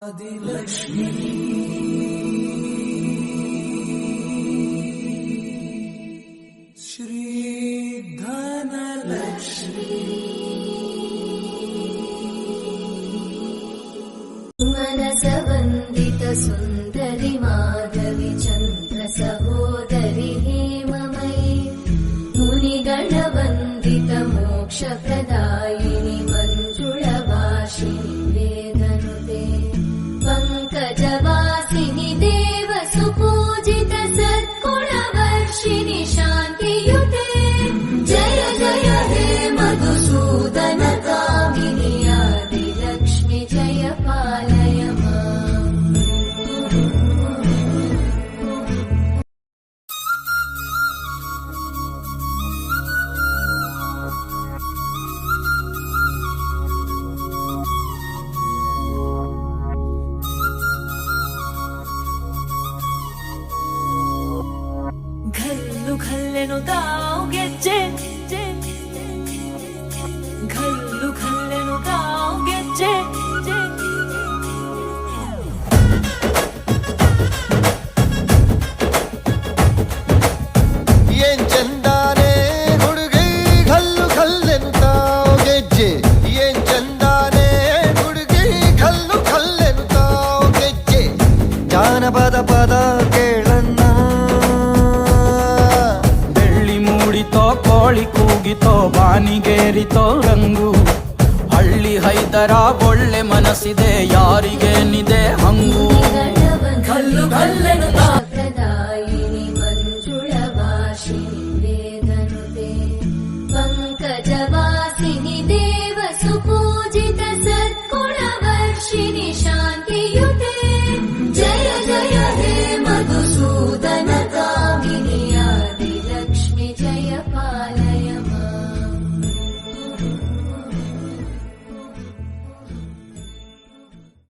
ಆದಿಲಕ್ಷ್ಮಿ ಶ್ರೀ ಧನಲಕ್ಷ್ಮಿ मनसवन्दित सुन्दरि माधवि चन्द्र सहोदरि हेममयि मुनिगणवन्दित मोक्षप्रदायिनि मञ्जुळवासिनि वेदनुते पङ्कजवासिनि देवसुपूजित सद्गुणवर्षिणि शान्तियुते जय जय हे मधुसूदन कामिनि आदिलक्ष्मि जय पालय माम्। घल्लु घल्लेनु दाव ಗೆಜ್ಜೆ घल्लु घल्लेनु दाव ಗೆಜ್ಜೆ ಏನ್ ಚಂದಾನೆ ಹುಡುಗಿ ಘಲ್ಲು ಘಲ್ಲೆನ್ನುತ್ತಾವ್ ಗೆಜ್ಜೆ ಏನ್ ಚಂದಾನೆ ಹುಡುಗಿ ಘಲ್ಲು ಘಲ್ಲೆನ್ನುತ್ತಾವ್ ಗೆಜ್ಜೆ ಜಾನಪದ ಪದ ಕೇಳನ್ನ ಬೆಳ್ಳಿ ಮೂಡಿತೋ ಕೋಳಿ ಕೂಗಿತೋ ಬಾನಿಗೇರಿತೋ ರಂಗು ಹಳ್ಳಿ ಹೈದರ ಒಳ್ಳೆ ಮನಸ್ಸಿದೆ ಯಾರಿಗೆ